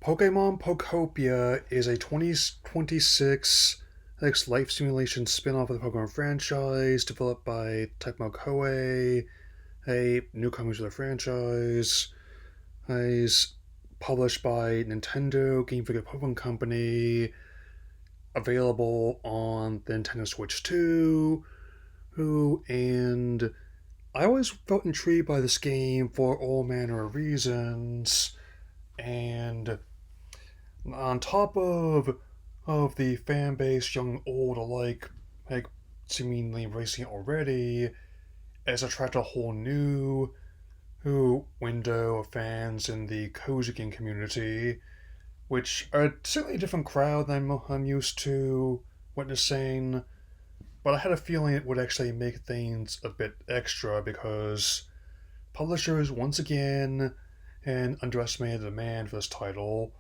Pokemon Pokopia is a 2026 life simulation spin-off of the Pokemon franchise developed by Tecmo Koei, a newcomer to the franchise. Is published by Nintendo Game Freak Pokemon Company, available on the Nintendo Switch 2. And I always felt intrigued by this game for all manner of reasons. And on top of the fan base, young and old alike, seemingly embracing it already, it's attracted a whole new window of fans in the cozy game community, which are certainly a different crowd than I'm used to witnessing. But I had a feeling it would actually make things a bit extra because publishers once again and underestimated the demand for this title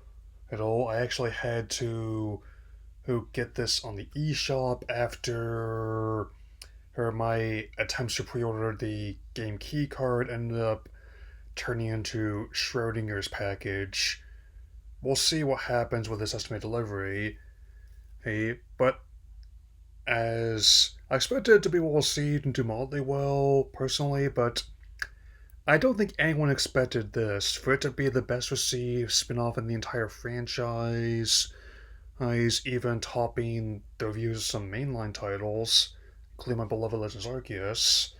at all. I actually had to get this on the eShop after my attempts to pre-order the game key card ended up turning into Schrodinger's package. We'll see what happens with this estimated delivery. But as I expected it to be well received and do moderately well, personally, but I don't think anyone expected this. For it to be the best received spin off in the entire franchise, he's even topping the reviews of some mainline titles, including my beloved Legends Arceus.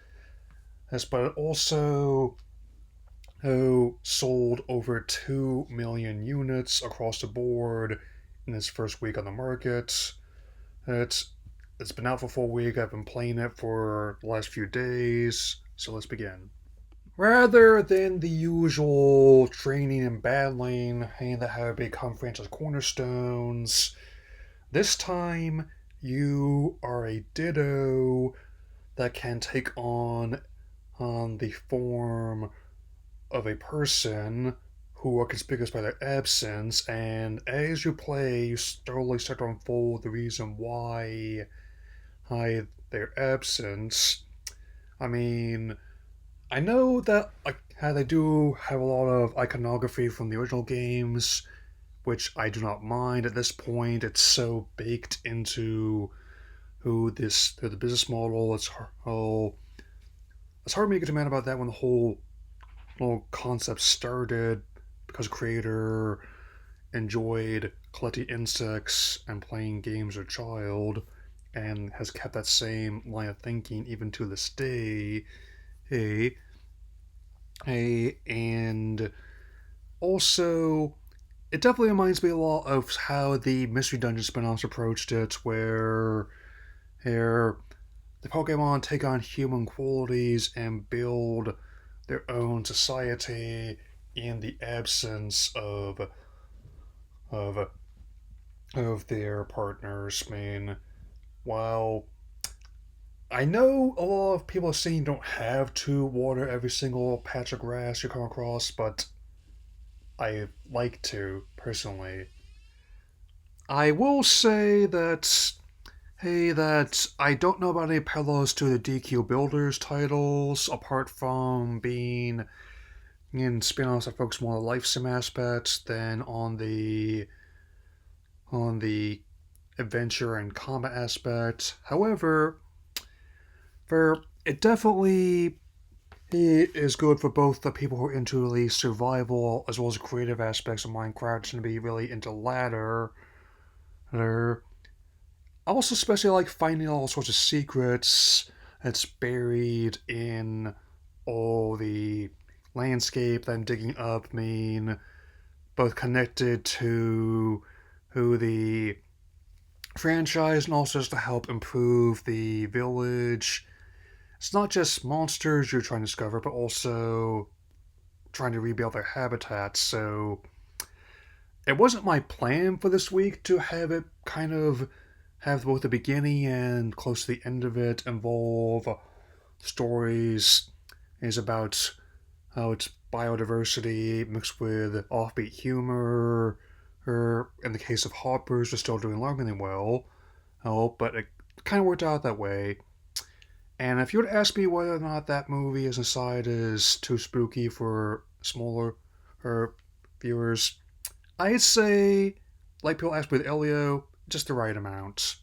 Yes, but it also sold over 2 million units across the board in its first week on the market. It's been out for a full week. I've been playing it for the last few days, so let's begin. Rather than the usual training and battling that have become franchise cornerstones, this time you are a Ditto that can take on the form of a person who are conspicuous by their absence, and as you play, you slowly start to unfold the reason why their absence. I mean, I know that how they do have a lot of iconography from the original games, which I do not mind. At this point, it's so baked into the business model. It's hard to make a demand about that when the whole concept started, because creator enjoyed collecting insects and playing games as a child, and has kept that same line of thinking even to this day. And also, it definitely reminds me a lot of how the Mystery Dungeon spin-offs approached it, where the Pokemon take on human qualities and build their own society in the absence of their partners. I mean, while I know a lot of people are saying you don't have to water every single patch of grass you come across, but I like to, personally. I will say that I don't know about any parallels to the DQ Builders titles, apart from being in spin-offs that focus more on the life sim aspects than on the adventure and combat aspect. However, it definitely is good for both the people who are into the survival as well as the creative aspects of Minecraft and to be really into the latter. I also especially like finding all sorts of secrets that's buried in all the landscape that I'm digging up. I mean, both connected to who the franchise and also just to help improve the village. It's not just monsters you're trying to discover, but also trying to rebuild their habitats. So it wasn't my plan for this week to have it kind of have both the beginning and close to the end of it involve stories is about how it's biodiversity mixed with offbeat humor, or in the case of Hoppers, are still doing alarmingly well. But it kind of worked out that way. And if you were to ask me whether or not that movie, as an aside, is too spooky for smaller viewers, I'd say, like people ask with Elio, just the right amount.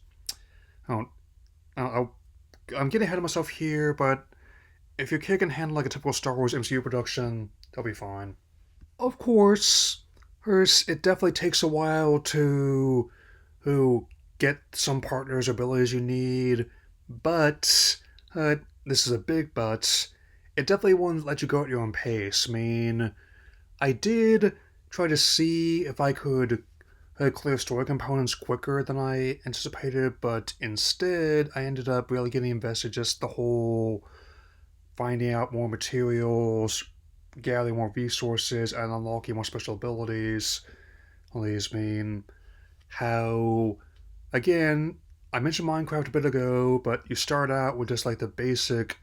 I don't, I'm getting ahead of myself here, but if your kid can handle like a typical Star Wars MCU production, they'll be fine. Of course, first it definitely takes a while to get some partners abilities you need, but uh, this is a big but. It definitely won't let you go at your own pace. I mean, I did try to see if I could clear story components quicker than I anticipated, but instead I ended up really getting invested just the whole finding out more materials, gathering more resources, and unlocking more special abilities. All these mean how, again, I mentioned Minecraft a bit ago, but you start out with just like the basic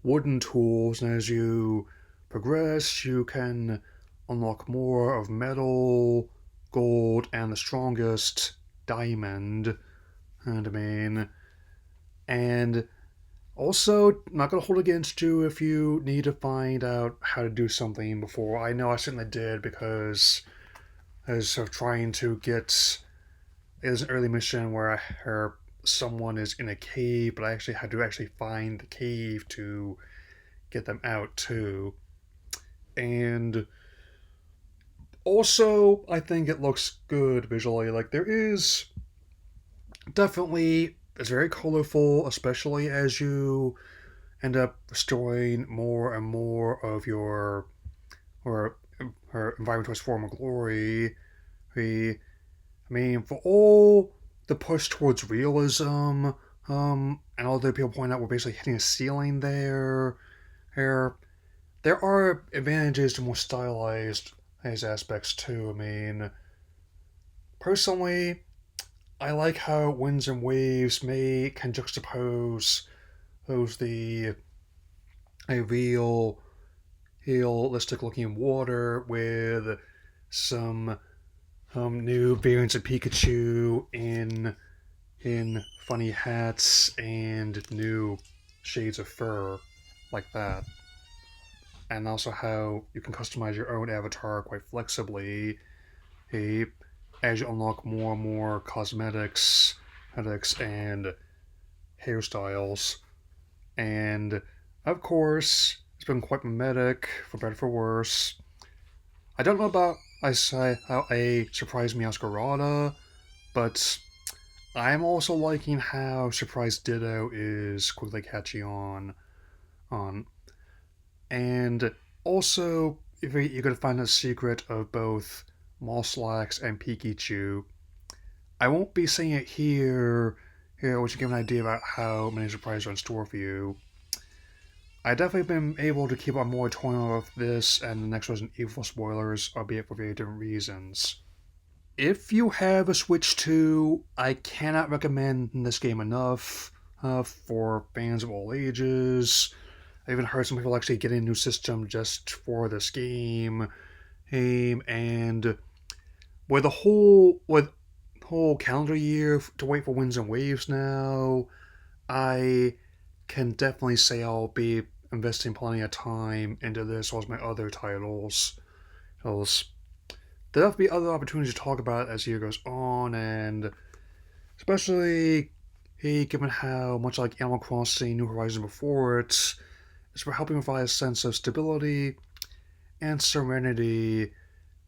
wooden tools, and as you progress, you can unlock more of metal, gold, and the strongest diamond. And I mean, and also, not gonna hold against you if you need to find out how to do something before. I know I certainly did because as of trying to get there's an early mission where someone is in a cave, but I actually had to actually find the cave to get them out too. And also, I think it looks good visually. Like there is definitely it's very colorful, especially as you end up restoring more and more of your or her environment towards former glory. I mean, for all the push towards realism, and all the people point out we're basically hitting a ceiling there. There, there are advantages to more stylized these aspects too. I mean, personally, I like how winds and waves can juxtapose those the a realistic looking water with some new variants of Pikachu in funny hats and new shades of fur like that. And also how you can customize your own avatar quite flexibly eh, as you unlock more and more cosmetics, and hairstyles. And of course, it's been quite mimetic, for better or for worse. I don't know about I say how a surprise Meowscarada, but I'm also liking how Surprise Ditto is quickly catching on. And also, if you're gonna find a secret of both Moslax and Pikachu, I won't be saying it here, which will give an idea about how many surprises are in store for you. I definitely been able to keep on moratorium of this and the next Resident Evil spoilers, albeit for very different reasons. If you have a Switch 2, I cannot recommend this game enough for fans of all ages. I even heard some people actually getting a new system just for this game. And with whole calendar year to wait for Winds and Waves now, I can definitely say I'll be investing plenty of time into this as well as my other titles. There'll be other opportunities to talk about as the year goes on, and especially given how much like Animal Crossing New Horizons before it, it's for helping provide a sense of stability and serenity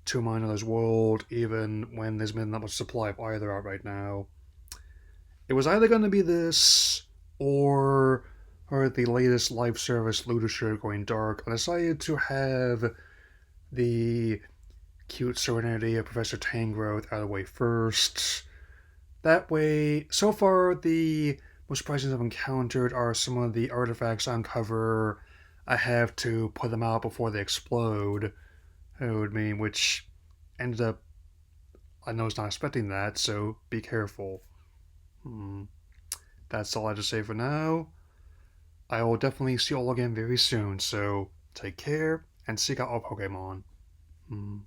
to my another's world, even when there's been not much supply of either out right now. It was either going to be this or the latest live service Ludeshire going dark. I decided to have the cute serenity of Professor Tangrowth out of the way first. That way, so far the most surprising I've encountered are some of the artifacts I uncover. I have to put them out before they explode. Which ended up I know it's not expecting that, so be careful. Hmm. That's all I have to say for now. I will definitely see you all again very soon, so take care and seek out all Pokemon. Hmm.